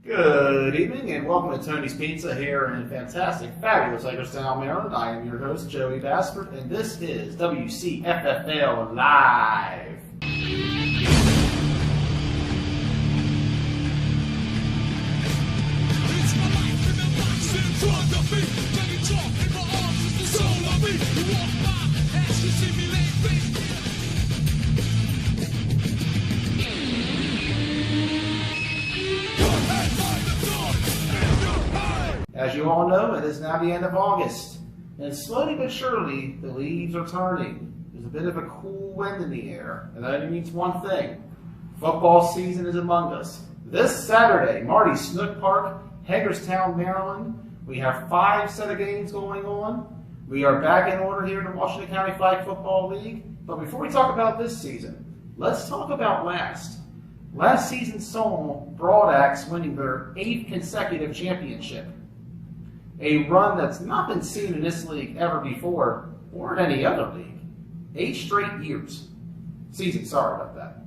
Good evening and welcome to Tony's Pizza here in fantastic, fabulous Hagerstown, Maryland. I am your host, Joey Bassford, and this is WCFFL Live. It's my life in the box in front of me. Take it off in my arms, it's the soul of me. You walk by, as you see me lay face. As you all know, it is now the end of August, and slowly but surely, the leaves are turning. There's a bit of a cool wind in the air, and that only means one thing. Football season is among us. This Saturday, Marty Snook Park, Hagerstown, Maryland. We have 5 set of games going on. We are back in order here in the Washington County Flag Football League. But before we talk about this season, let's talk about last. Last season saw Broad Axe winning their 8th consecutive championship. A run that's not been seen in this league ever before, or in any other league. 8 straight years. Season, sorry about that.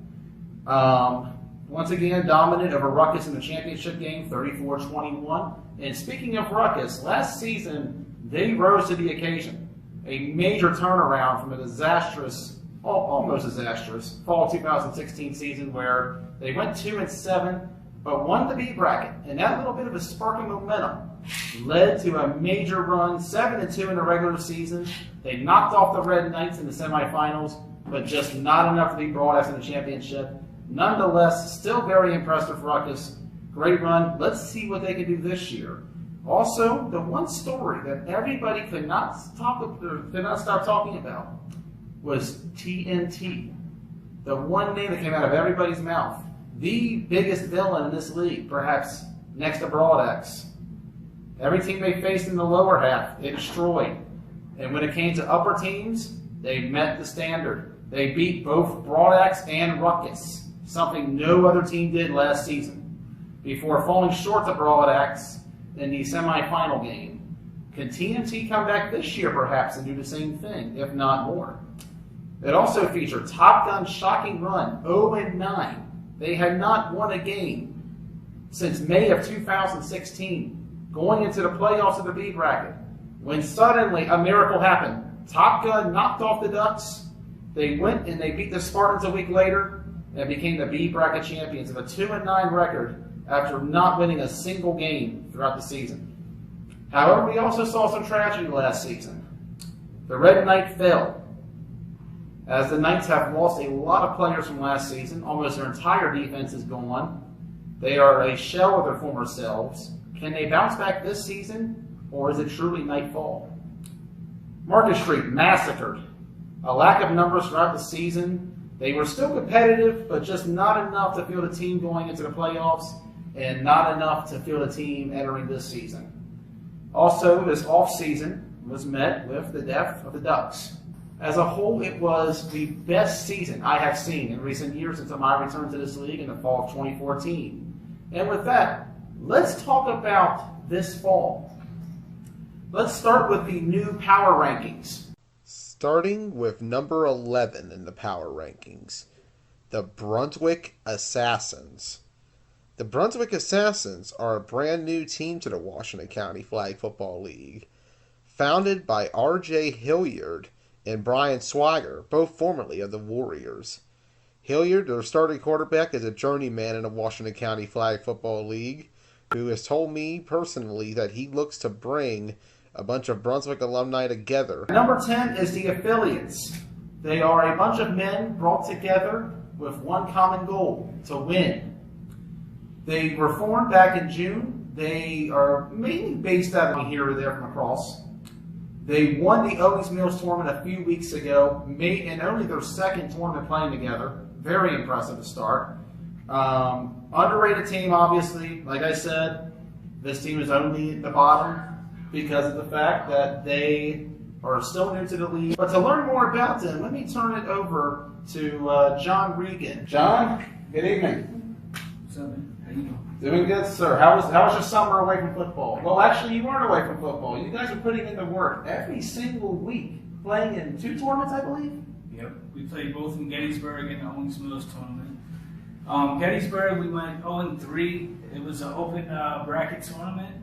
Once again, dominant over Ruckus in the championship game, 34-21. And speaking of Ruckus, last season, they rose to the occasion. A major turnaround from a disastrous, almost disastrous, fall 2016 season where they went 2-7, but won the B bracket. And that little bit of a spark of momentum led to a major run, 7-2 in the regular season. They knocked off the Red Knights in the semifinals, but just not enough to be Broad Axe in the championship. Nonetheless, still very impressive Ruckus. Great run. Let's see what they can do this year. Also, the one story that everybody could not stop talking about was TNT. The one name that came out of everybody's mouth. The biggest villain in this league, perhaps next to Broad Axe. Every team they faced in the lower half, they destroyed. And when it came to upper teams, they met the standard. They beat both Broad Axe and Ruckus, something no other team did last season, before falling short to Broad Axe in the semifinal game. Can TNT come back this year, perhaps, and do the same thing, if not more? It also featured Top Gun's shocking run, 0-9. They had not won a game since May of 2016. Going into the playoffs of the B bracket, when suddenly a miracle happened. Top Gun knocked off the Ducks. They went and they beat the Spartans a week later and became the B bracket champions of a 2-9 record after not winning a single game throughout the season. However, we also saw some tragedy last season. The Red Knight fell, as the Knights have lost a lot of players from last season. Almost their entire defense is gone. They are a shell of their former selves. Can they bounce back this season, or is it truly nightfall? Market Street massacred. A lack of numbers throughout the season. They were still competitive, but just not enough to field a team going into the playoffs, and not enough to field a team entering this season. Also, this offseason was met with the death of the Ducks. As a whole, it was the best season I have seen in recent years since my return to this league in the fall of 2014. And with that, let's talk about this fall. Let's start with the new power rankings. Starting with number 11 in the power rankings, the Brunswick Assassins. The Brunswick Assassins are a brand new team to the Washington County Flag Football League. Founded by R.J. Hilliard and Brian Swagger, both formerly of the Warriors. Hilliard, their starting quarterback, is a journeyman in the Washington County Flag Football League, who has told me personally that he looks to bring a bunch of Brunswick alumni together. Number 10 is the Affiliates. They are a bunch of men brought together with one common goal, to win. They were formed back in June. They are mainly based out of here or there from across. They won the Owings Mills tournament a few weeks ago, and only their second tournament playing together. Very impressive to start. Underrated team, obviously. Like I said, this team is only at the bottom because of the fact that they are still new to the league. But to learn more about them, let me turn it over to John Regan. John, good evening. What's up, man? How you doing? Doing good, sir. How was your summer away from football? Well, actually, you weren't away from football. You guys are putting in the work every single week, playing in 2 tournaments, I believe. Yep. We played both in Gettysburg and the Owings Mills tournament. Gettysburg, we went 0-3. It was an open bracket tournament.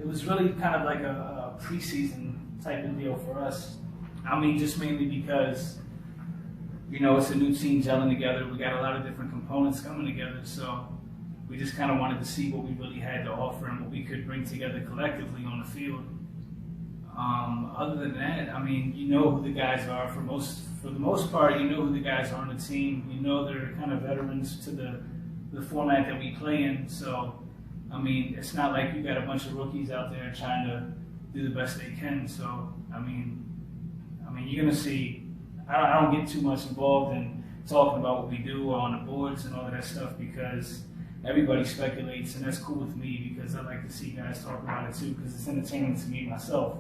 It was really kind of like a preseason type of deal for us. I mean, just mainly because, you know, it's a new team gelling together. We got a lot of different components coming together, so we just kind of wanted to see what we really had to offer and what we could bring together collectively on the field. Other than that, I mean, you know who the guys are. For the most part, you know who the guys are on the team. You know they're kind of veterans to the format that we play in. So, I mean, it's not like you got a bunch of rookies out there trying to do the best they can. So, I mean, you're gonna see. I don't get too much involved in talking about what we do on the boards and all of that stuff because everybody speculates, and that's cool with me because I like to see guys talk about it too because it's entertaining to me myself.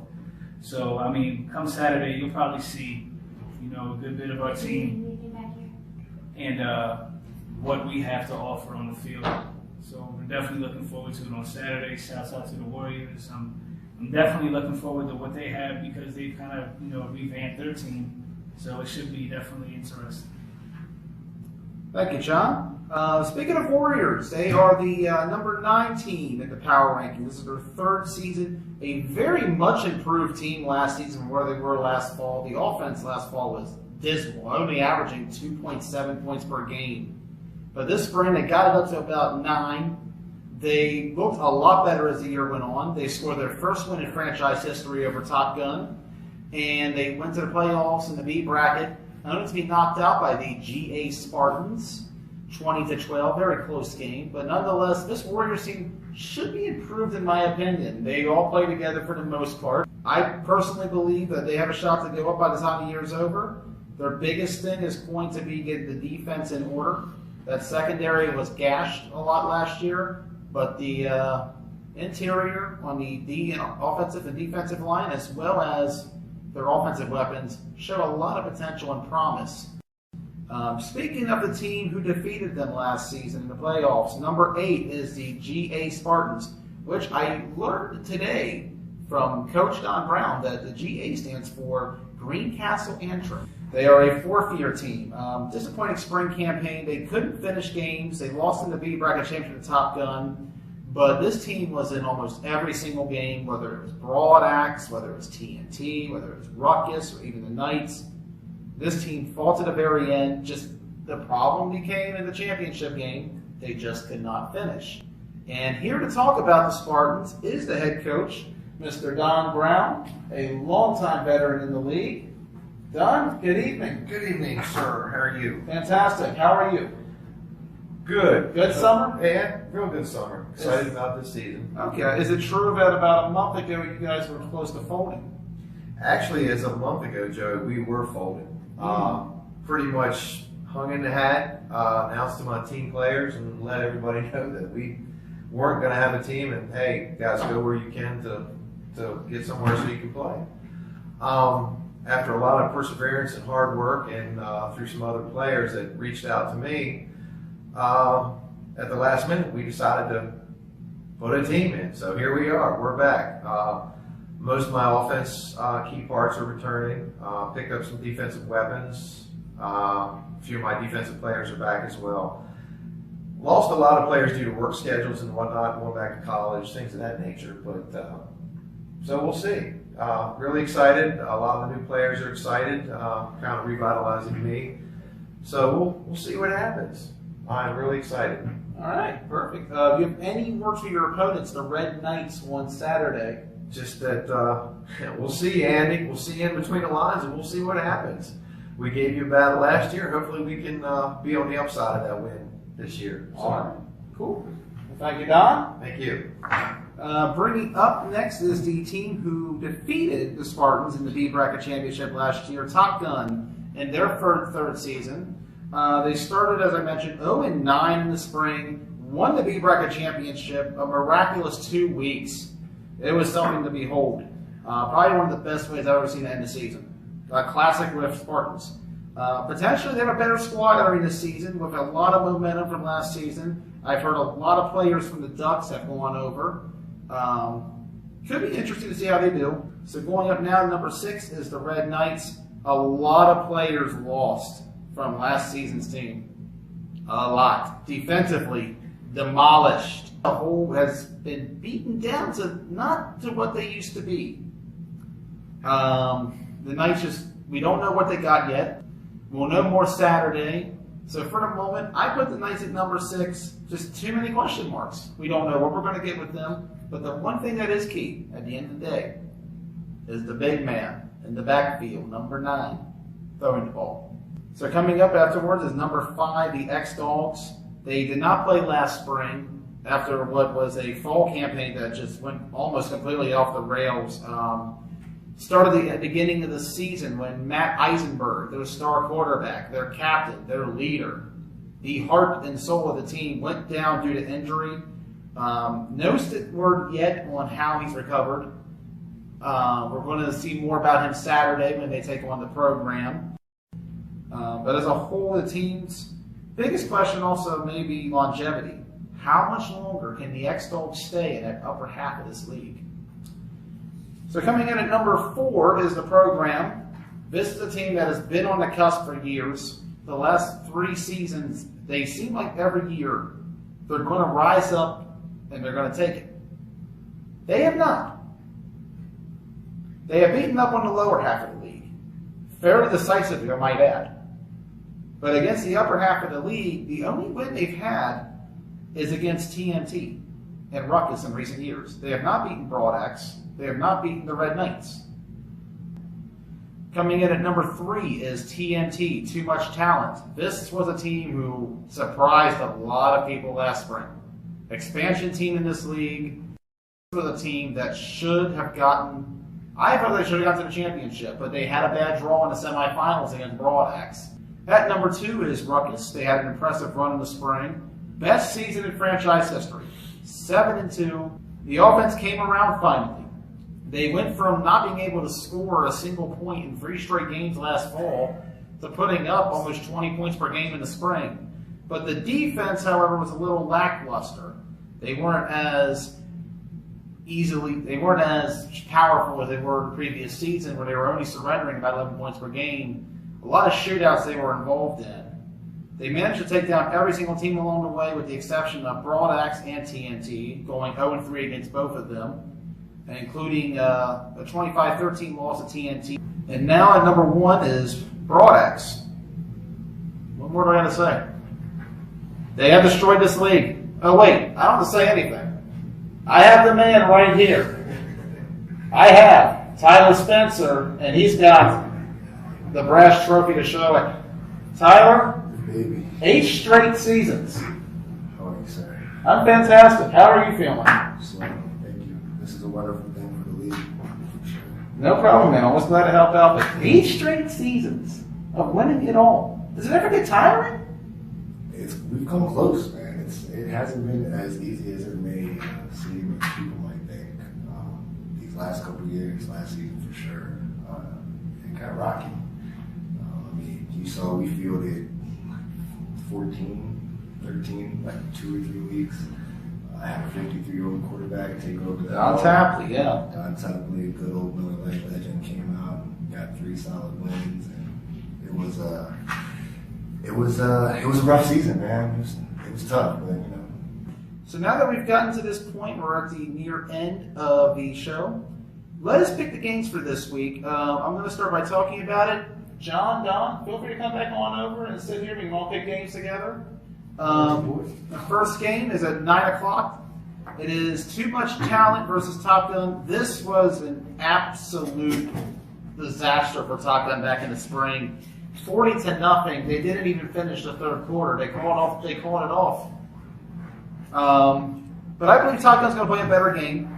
So, I mean, come Saturday, you'll probably see, you know, a good bit of our team and what we have to offer on the field. So we're definitely looking forward to it on Saturday. Shouts out to the Warriors. I'm definitely looking forward to what they have because they've kind of, you know, revamped their team. So it should be definitely interesting. Thank you, John. Speaking of Warriors, they are the number 9 team in the power ranking. This is their 3rd season. A very much improved team last season from where they were last fall. The offense last fall was dismal, only averaging 2.7 points per game. But this spring, they got it up to about 9. They looked a lot better as the year went on. They scored their first win in franchise history over Top Gun. And they went to the playoffs in the B bracket, only to be knocked out by the GA Spartans, 20-12, very close game. But nonetheless, this Warriors team should be improved in my opinion. They all play together for the most part. I personally believe that they have a shot to go up by the time the year is over. Their biggest thing is going to be getting the defense in order. That secondary was gashed a lot last year, but the interior on the offensive and defensive line, as well as their offensive weapons, show a lot of potential and promise. Speaking of the team who defeated them last season in the playoffs, number 8 is the GA Spartans, which I learned today from Coach Don Brown that the GA stands for Greencastle Antrim. They are a 4th-year team. Disappointing spring campaign. They couldn't finish games. They lost in the B bracket championship to Top Gun. But this team was in almost every single game, whether it was Broad Axe, whether it was TNT, whether it was Ruckus, or even the Knights. This team fought to the very end. Just the problem became in the championship game, they just could not finish. And here to talk about the Spartans is the head coach, Mr. Don Brown, a longtime veteran in the league. Don, good evening. Good evening, sir. How are you? Fantastic. How are you? Good. Good summer? Yeah, real good summer. Excited about this season. Okay. Is it true that about a month ago you guys were close to folding? Actually, as a month ago, Joe, we were folding. Pretty much hung in the hat, announced to my team players and let everybody know that we weren't going to have a team and, hey, guys, go where you can to get somewhere so you can play. After a lot of perseverance and hard work and through some other players that reached out to me, at the last minute, we decided to put a team in. So here we are. We're back. Most of my offense key parts are returning. Picked up some defensive weapons. A few of my defensive players are back as well. Lost a lot of players due to work schedules and whatnot, going back to college, things of that nature. But so we'll see. Really excited. A lot of the new players are excited, kind of revitalizing me. So we'll see what happens. I'm really excited. All right, perfect. Do you have any words for your opponents, the Red Knights, on Saturday? Just that we'll see, Andy. We'll see in between the lines, and we'll see what happens. We gave you a battle last year. Hopefully we can be on the upside of that win this year. So, all right, cool. Well, thank you, Don. Thank you. Bringing up next is the team who defeated the Spartans in the B bracket championship last year, Top Gun, in their third season. They started, as I mentioned, 0-9 in the spring, won the B bracket championship, a miraculous 2 weeks. It was something to behold. Probably one of the best ways I've ever seen to end the season. A classic with Spartans. Potentially they have a better squad entering this season with a lot of momentum from last season. I've heard a lot of players from the Ducks have gone over. Could be interesting to see how they do. So going up now, number 6 is the Red Knights. A lot of players lost from last season's team. A lot. Defensively, demolished. The whole has been beaten down to not to what they used to be. The Knights we don't know what they got yet. We'll know more Saturday. So for the moment, I put the Knights at number 6. Just too many question marks. We don't know what we're going to get with them. But the one thing that is key at the end of the day is the big man in the backfield, number 9, throwing the ball. So coming up afterwards is number 5, the X-Dogs. They did not play last spring after what was a fall campaign that just went almost completely off the rails. Started at the beginning of the season when Matt Eisenberg, their star quarterback, their captain, their leader, the heart and soul of the team, went down due to injury. No word yet on how he's recovered. We're going to see more about him Saturday when they take on the program. But as a whole, the team's biggest question also may be longevity. How much longer can the X-Dogs stay in that upper half of this league? So coming in at number 4 is the program. This is a team that has been on the cusp for years. The last 3 seasons, they seem like every year they're going to rise up and they're going to take it. They have not. They have beaten up on the lower half of the league. Fairly decisively, I might add. But against the upper half of the league, the only win they've had is against TNT and Ruckus in recent years. They have not beaten Broad Axe. They have not beaten the Red Knights. Coming in at number 3 is TNT, Too Much Talent. This was a team who surprised a lot of people last spring. Expansion team in this league. This was a team that should have gotten, I thought they should have gotten to the championship, but they had a bad draw in the semifinals against Broad Axe. At number 2 is Ruckus. They had an impressive run in the spring. Best season in franchise history. 7-2. The offense came around finally. They went from not being able to score a single point in 3 straight games last fall to putting up almost 20 points per game in the spring. But the defense, however, was a little lackluster. They weren't as powerful as they were in the previous season, where they were only surrendering about 11 points per game. A lot of shootouts they were involved in. They managed to take down every single team along the way with the exception of Broad Axe and TNT, going 0-3 against both of them, and including a 25-13 loss to TNT. And now at number 1 is Broad Axe. What more do I got to say? They have destroyed this league. Oh wait, I don't have to say anything. I have the man right here. I have Tyler Spencer, and he's got the brass trophy to show it. Tyler, Baby. 8 straight seasons. How are you, sir? I'm fantastic. How are you feeling? Excellent. Thank you. This is a wonderful thing for the league. For sure. No problem, man. I was glad to help out. But 8 straight seasons of winning it all. Does it ever get tiring? We've come close, man. It hasn't been as easy as it may seem, as people might think. These last couple of years, last season for sure, it got rocky. You saw we fielded 14, 13, like 2 or 3 weeks. I had a 53-year-old quarterback take over that. Don Tapley, yeah. Don Tapley, a good old Miller Lite legend, came out and got 3 solid wins, and it was a rough season, man. It was tough, but you know. So now that we've gotten to this point, we're at the near end of the show. Let us pick the games for this week. I'm going to start by talking about it. John, Don, feel free to come back on over and sit here. We can all pick games together. The first game is at 9 o'clock. It is Too Much Talent versus Top Gun. This was an absolute disaster for Top Gun back in the spring. 40-0. They didn't even finish the 3rd quarter. They called it off. But I believe Top Gun's going to play a better game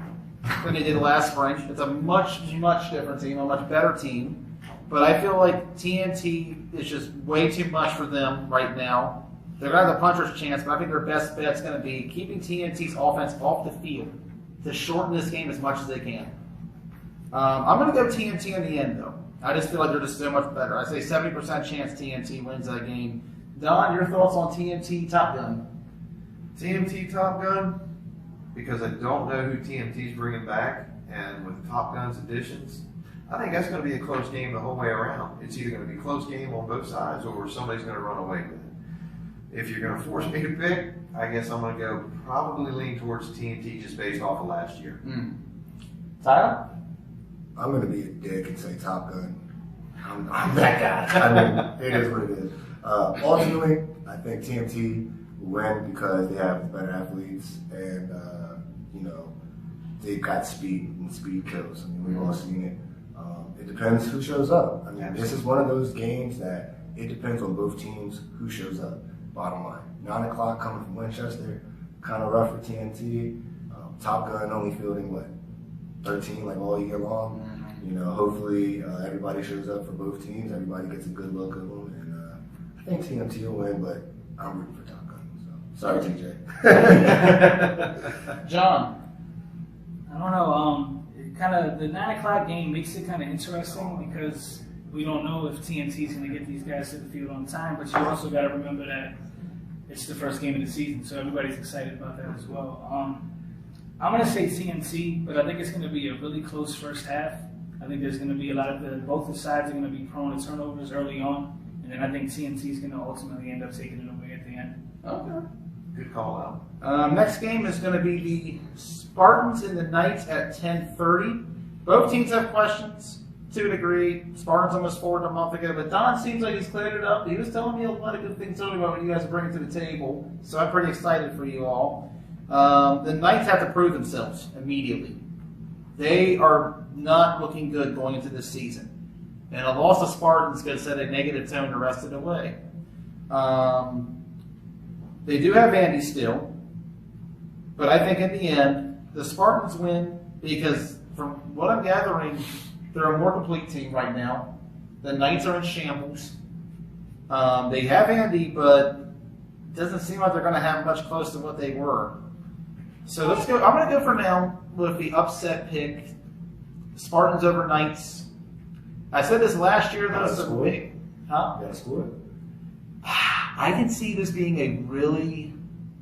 than they did last spring. It's a much, much different team, a much better team. But I feel like TNT is just way too much for them right now. They're going to have a puncher's chance, but I think their best bet's going to be keeping TNT's offense off the field to shorten this game as much as they can. I'm going to go TNT in the end, though. I just feel like they're just so much better. I say 70% chance TNT wins that game. Don, your thoughts on TNT Top Gun? TNT Top Gun, because I don't know who TNT's bringing back, and with Top Gun's additions, I think that's going to be a close game the whole way around. It's either going to be a close game on both sides, or somebody's going to run away with it. if you're going to force me to pick, I guess I'm going to go probably lean towards TNT just based off of last year. Tyler? I'm going to be a dick and say Top Gun. I'm that guy. I mean, it is what it is. Ultimately, I think TNT will win because they have better athletes and, they've got speed and speed kills. I mean, we've all seen it. It depends who shows up. I mean, this is one of those games that it depends on both teams who shows up, bottom line. 9 o'clock coming from Winchester, kind of rough for TNT. Top Gun only fielding, 13 like all year long. Hopefully everybody shows up for both teams. Everybody gets a good look of them. And I think TNT will win, but I'm rooting for Top Gun. So. Sorry, TJ. John? I don't know. Kind of the 9 o'clock game makes it kind of interesting because we don't know if TNT is going to get these guys to the field on time. But you also got to remember that it's the first game of the season, so everybody's excited about that as well. I'm going to say TNT, but I think it's going to be a really close first half. I think there's going to be a lot of both the sides are going to be prone to turnovers early on, and then I think TNT is going to ultimately end up taking it away at the end. Okay. Good call out. Next game is going to be the Spartans and the Knights at 10:30. Both teams have questions to a degree. Spartans almost forward a month ago, but Don seems like he's cleared it up. He was telling me a lot of good things earlier about what you guys are bringing to the table, so I'm pretty excited for you all. The Knights have to prove themselves immediately. They are not looking good going into this season, and a loss to Spartans could set a negative tone the rest of the way. They do have Andy still, but I think in the end, the Spartans win because from what I'm gathering, they're a more complete team right now. The Knights are in shambles. They have Andy, but it doesn't seem like they're going to have much close to what they were. So let's go. I'm going to go for now with the upset pick. Spartans over Knights. I said this last year, though. So big. Huh? You got to score it. I can see this being a really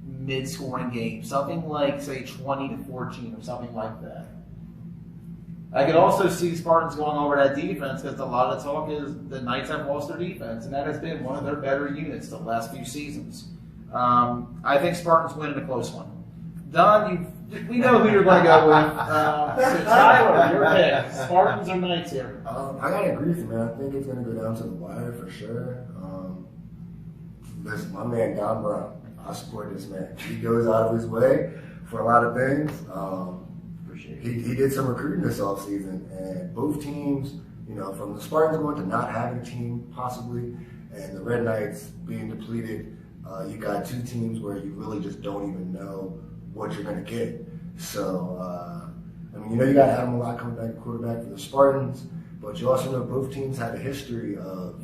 mid-scoring game, something like, say, 20-14 or something like that. I could also see Spartans going over that defense because a lot of talk is the Knights have lost their defense, and that has been one of their better units the last few seasons. I think Spartans win in a close one. Don, we know who you're going to go with. So Tyler, your pick. Spartans or Knights here? I gotta agree with you, man. I think it's gonna go down to the wire for sure. Listen, my man Don Brown, I support this man. He goes out of his way for a lot of things. He did some recruiting this offseason, and both teams, from the Spartans going to not having a team possibly, and the Red Knights being depleted, you got two teams where you really just don't even know what you're going to get. So, you got Adam Lott coming back quarterback for the Spartans, but you also know both teams have a history of,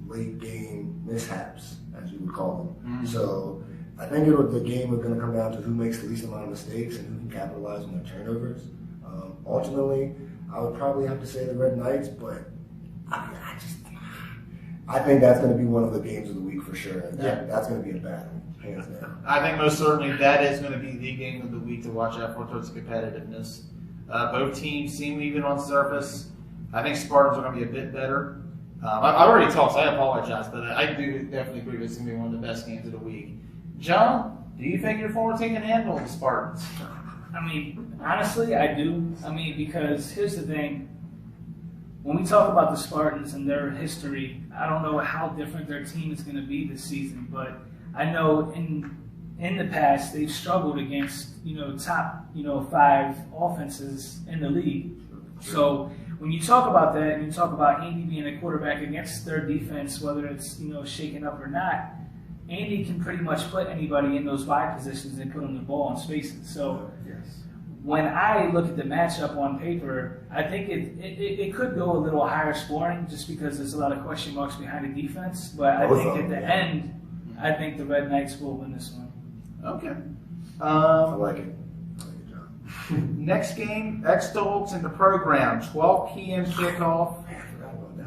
late game mishaps, as you would call them. So I think the game is going to come down to who makes the least amount of mistakes and who can capitalize on their turnovers. Ultimately, I would probably have to say the Red Knights, but I think that's going to be one of the games of the week for sure. And that's going to be a battle, hands down. I think most certainly that is going to be the game of the week to watch out for towards the competitiveness. Both teams seem even on surface. I think Spartans are going to be a bit better. I've already talked, so I apologize, but I do definitely agree it's going to be one of the best games of the week. John, do you think your former team can handle the Spartans? Honestly, I do. Because here's the thing. When we talk about the Spartans and their history, I don't know how different their team is going to be this season, but I know in the past they've struggled against, top, 5 offenses in the league. So when you talk about that and you talk about Andy being a quarterback against their defense, whether it's, shaken up or not, Andy can pretty much put anybody in those wide positions and put them the ball in spaces. So when I look at the matchup on paper, I think it could go a little higher scoring just because there's a lot of question marks behind the defense. But I think at the end, I think the Red Knights will win this one. Okay. I like it. Next game, X-Dogs in the program, 12 p.m. kickoff.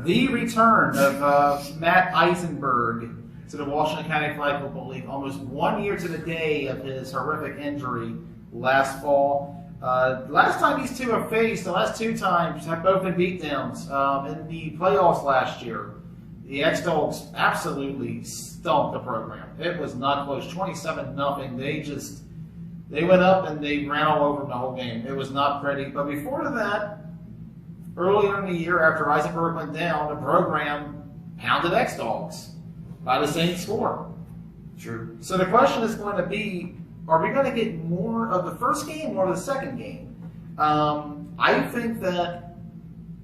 The return of Matt Eisenberg to the Washington County Flag Football League, almost 1 year to the day of his horrific injury last fall. Last time these two have faced, the last 2 times have both been beatdowns in the playoffs last year. the X-Dogs absolutely stumped the program. It was not close, 27-0. They went up and they ran all over them the whole game. It was not pretty. But before that, earlier in the year after Eisenberg went down, the program pounded X-Dogs by the same score. True. So the question is going to be, are we going to get more of the first game or the second game? I think that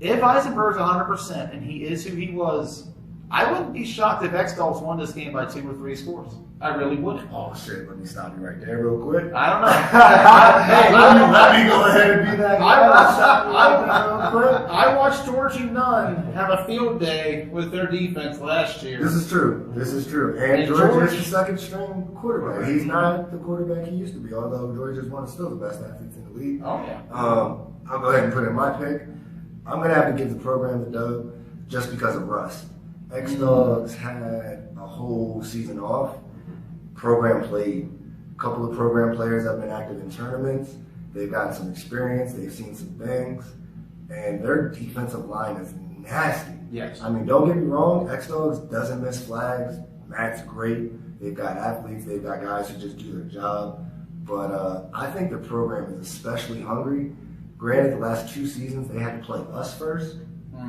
if Eisenberg's 100% and he is who he was, I wouldn't be shocked if X-Dogs won this game by 2 or 3 scores. I really wouldn't. Oh shit! Let me stop you right there real quick. I don't know. Let me go ahead and be that guy. I watched Georgia Nunn have a field day with their defense last year. This is true. And Georgia is the second string quarterback. He's not the quarterback he used to be, although Georgia's one of still the best athletes in the league. Oh, yeah. I'll go ahead and put in my pick. I'm going to have to give the program the dub just because of rust. X-Dogs had a whole season off. Program played. A couple of program players have been active in tournaments. They've gotten some experience. They've seen some things. And their defensive line is nasty. Yes. I mean, don't get me wrong. X-Dogs doesn't miss flags. Matt's great. They've got athletes. They've got guys who just do their job. But I think the program is especially hungry. Granted, the last 2 seasons, they had to play us first.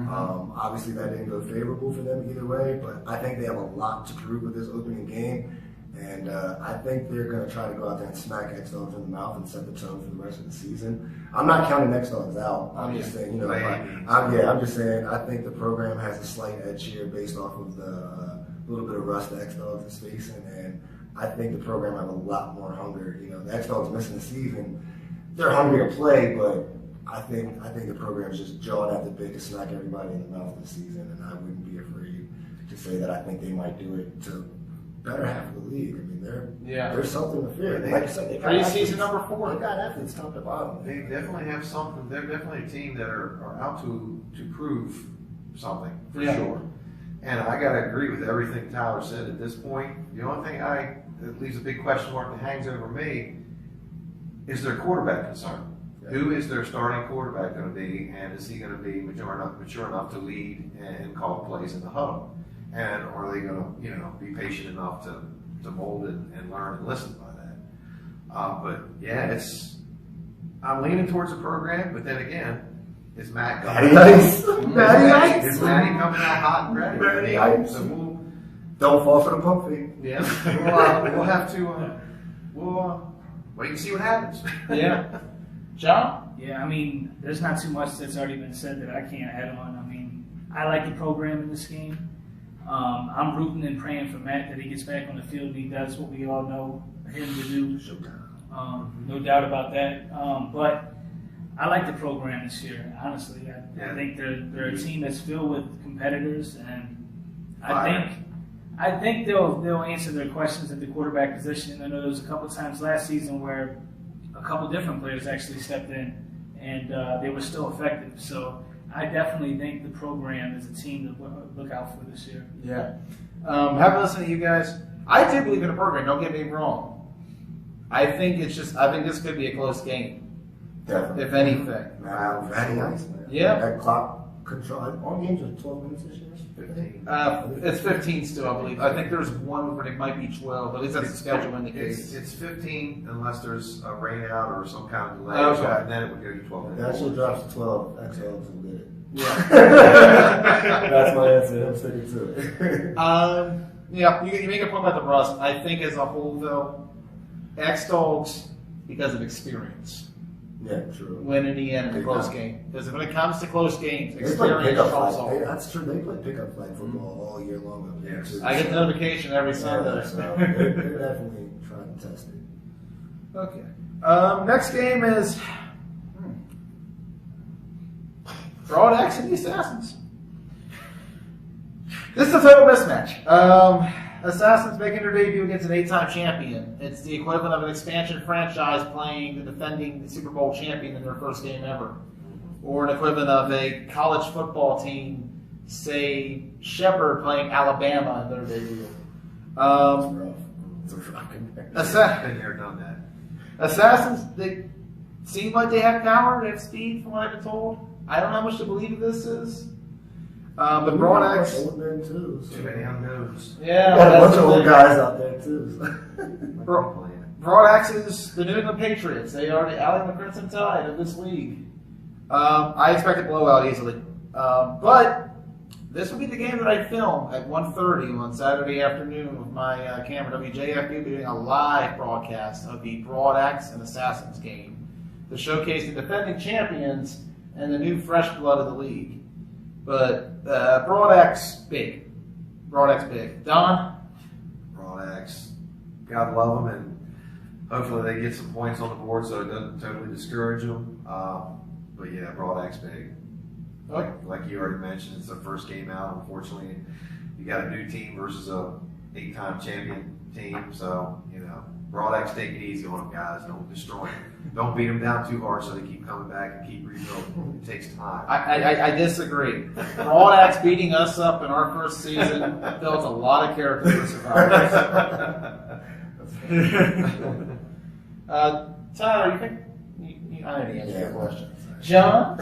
Obviously, that didn't go favorable for them either way, but I think they have a lot to prove with this opening game. And I think they're going to try to go out there and smack X-Dogs in the mouth and set the tone for the rest of the season. I'm not counting X-Dogs out. I'm just saying, I'm just saying I think the program has a slight edge here based off of the little bit of rust the X-Dogs is facing. And I think the program have a lot more hunger. You know, the X-Dogs missing the season. They're hungry to play, but I think the program's just jawing at the bit to smack everybody in the mouth this season, and I wouldn't be afraid to say that I think they might do it to better half of the league. I mean, there's something to fear. Like I said, they got Preseason number 4. They got athletes top to bottom. They definitely have something. They're definitely a team that are out to prove something for sure. And I got to agree with everything Tyler said at this point. The only thing that leaves a big question mark that hangs over me is their quarterback concern. Who is their starting quarterback going to be, and is he going to be mature enough to lead and call plays in the huddle? And are they going to, be patient enough to mold it and learn and listen by that? But yeah, I'm leaning towards the program, but then again, is Matt coming? Matty Ice. Is Matty coming out hot and ready? Matty Ice. So don't fall for the pump fake. Yeah, we'll have to wait and see what happens. Yeah. John? Yeah, I mean, there's not too much that's already been said that I can't add on. I mean, I like the program in this game. I'm rooting and praying for Matt that he gets back on the field and he does what we all know him to do. No doubt about that. But I like the program this year, honestly. I think they're a team that's filled with competitors, and I think they'll answer their questions at the quarterback position. I know there was a couple times last season where a couple different players actually stepped in, and they were still effective. So I definitely think the program is a team to look out for this year. Yeah. Having listened to you guys, I do believe in the program. Don't get me wrong. I think this could be a close game, Definitely. if anything. Matty Ice, man. Yeah. That clock control. All games are 12 minutes this year. 15. It's 15 still, I believe. I think there's one where it might be 12. At least that's the schedule indicates. It's 15 unless there's a rain out or some kind of delay. Okay. And then it would go to 12 minutes. That shit drops to 12. X-Dogs will get it. Yeah. That's my answer. I'm sticking to it. Yeah, you make a point about the rust. I think as a whole, though, X-Dogs, because of experience, Yeah, true. win in the end in a close game. Because when it comes to close games, They play experience pickup trumps flag. all. That's true. They play pickup flag football all year long up there, too. I get the notification every Sunday. So they're definitely trying to test it. Okay. Next game is Broad X and the Assassins. This is a total mismatch. Assassins making their debut against an 8-time champion. It's the equivalent of an expansion franchise playing the defending Super Bowl champion in their first game ever. Or an equivalent of a college football team, say, Shepherd playing Alabama in their debut. It's rough. It's a rough comparison. Been there, done that. Assassins, they seem like they have power, they have speed from what I've been told. I don't know how much to believe this is. But Broad X, Old men too. So. Too many unknowns. yeah, Got a that's bunch the of old thing. guys out there too. So. Broad X is the New England Patriots. They are the Alabama Crimson Tide of this league. I expect a blowout easily. But this will be the game that I film at 1:30 on Saturday afternoon with my camera. WJF will be doing a live broadcast of the Broad X and Assassins game to showcase the defending champions and the new fresh blood of the league. But Broad X big. Broad X big. Don? Broad X. God love them, and hopefully they get some points on the board so it doesn't totally discourage them. But yeah, Broad X big. Like you already mentioned, it's the first game out. Unfortunately, you got a new team versus a 8-time champion team. So, Broad X, take it easy on them, guys. Don't destroy them. Don't beat them down too hard so they keep coming back and keep rebuilding. It takes time. I disagree. Broad X beating us up in our first season built a lot of character for survivors. Tyler, you think? I didn't answer your question. John?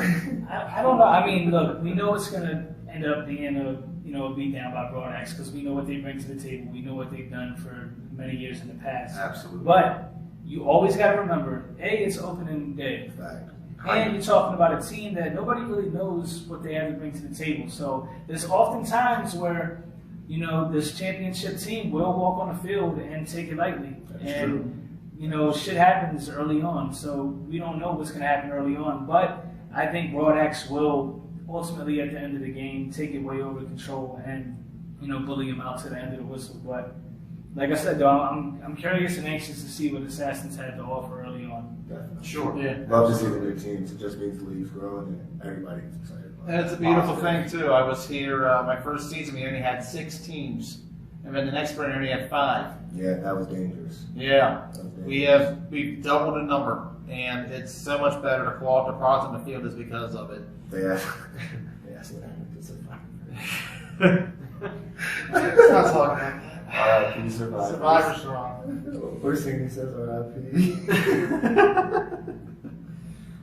I don't know. I mean, look, we know it's going to end up being a beat down by Broad X because we know what they bring to the table. We know what they've done for many years in the past. Absolutely. But you always got to remember, it's opening day. Fact. And you're talking about a team that nobody really knows what they have to bring to the table. So there's often times where, this championship team will walk on the field and take it lightly. That's true. Shit happens early on. So we don't know what's going to happen early on. But I think Broad X will ultimately, at the end of the game, take it way over control and, bully him out to the end of the whistle. But like I said, though, I'm curious and anxious to see what Assassins had to offer early on. Definitely. Sure. Yeah. Love to see the new teams. It just means the league's growing and everybody gets excited. And it's a beautiful thing, too. I was here, my first season, we only had 6 teams. And then the next spring, we only had 5. Yeah, that was dangerous. Yeah. That was dangerous. We've doubled the number. And it's so much better to call up the product on the field is because of it. They asked what happened to Survivor. Let's not talk about that. R.I.P. Survivor. Survivor strong. First thing he says, R.I.P.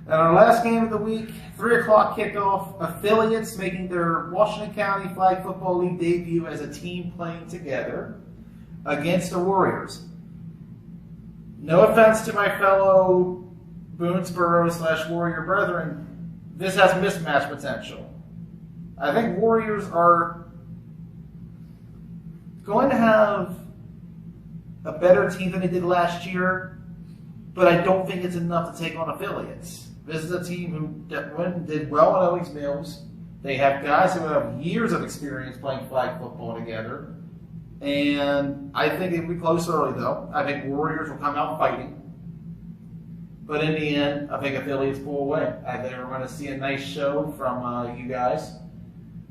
And our last game of the week, 3 o'clock kickoff, affiliates making their Washington County Flag Football League debut as a team playing together against the Warriors. No offense to my fellow Boonesboro / Warrior brethren, this has mismatch potential. I think Warriors are going to have a better team than they did last year, but I don't think it's enough to take on affiliates. This is a team who did well in Owings Mills. They have guys who have years of experience playing flag football together. And I think it'll be close early, though. I think Warriors will come out fighting. But in the end, I think affiliates pull away. I think we're going to see a nice show from you guys.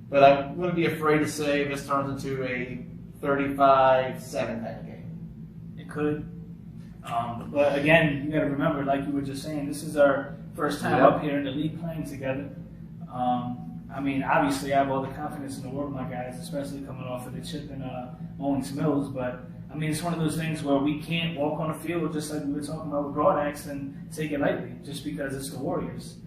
But I'm going to be afraid to say this turns into a 35-7 kind of game. It could. But again, you got to remember, like you were just saying, this is our first time up here in the league playing together. I mean, obviously, I have all the confidence in the world, my guys, especially coming off of the chip in Owings Mills. But I mean, it's one of those things where we can't walk on the field just like we were talking about with Broad X and take it lightly just because it's the Warriors.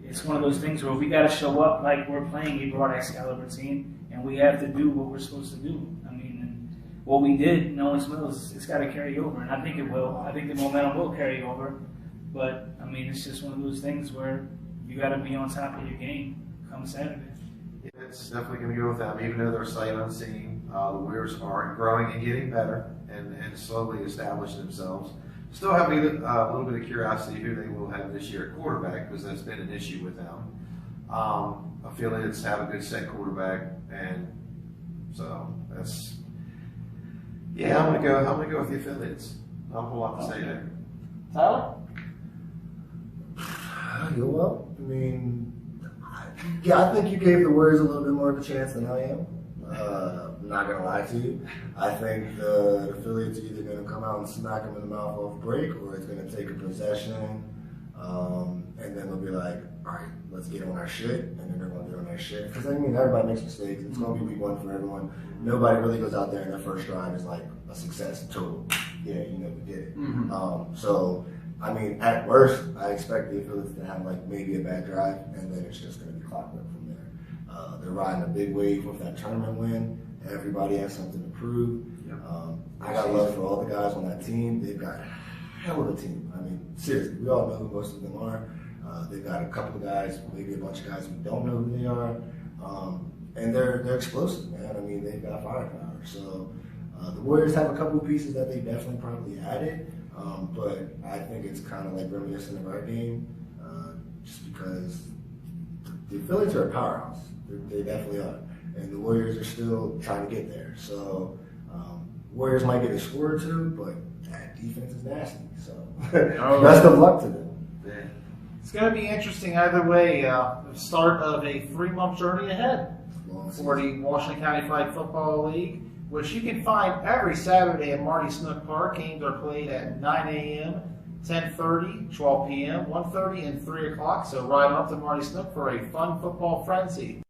It's one of those things where we got to show up like we're playing a Broad X caliber team, and we have to do what we're supposed to do. I mean, and what we did in Owings Mills, it's got to carry over, and I think it will. I think the momentum will carry over. But I mean, it's just one of those things where you got to be on top of your game come Saturday. It's definitely going to go with them, even though they're sight unseen. The Warriors are growing and getting better and slowly establishing themselves. Still have a little bit of curiosity who they will have this year at quarterback because that's been an issue with them. Affiliates have a good set quarterback, and so that's I'm gonna go with the affiliates. Not a whole lot to say there. Tyler? Well, I mean, I think you gave the Warriors a little bit more of a chance than I am. I'm not going to lie to you. I think the affiliates are either going to come out and smack them in the mouth off break, or it's going to take a possession, and then they'll be like, all right, let's get on our shit, and then they're going to get on their shit. Because, I mean, everybody makes mistakes. It's going to be week 1 for everyone. Nobody really goes out there and their first drive is like a success total. Yeah, we did it. So, I mean, at worst, I expect the affiliates to have like maybe a bad drive, and then it's just going to be clockwork from there. They're riding a big wave with that tournament win. Everybody has something to prove. Yep. I got love for all the guys on that team. They've got a hell of a team. I mean, seriously, we all know who most of them are. They've got a couple of guys, maybe a bunch of guys we don't know who they are. And they're explosive, man. I mean, they've got firepower. So the Warriors have a couple of pieces that they definitely probably added. But I think it's kind of like reminiscent of our game, just because the Phillies are a powerhouse. They definitely are. And the Warriors are still trying to get there. So Warriors might get a score or two, but that defense is nasty. So best of luck to them. It's going to be interesting either way. The start of a 3-month journey ahead for the Washington County Flag Football League, which you can find every Saturday at Marty Snook Park. Games are played at 9 a.m., 10:30, 12 p.m., 1:30, and 3 o'clock. So ride up to Marty Snook for a fun football frenzy.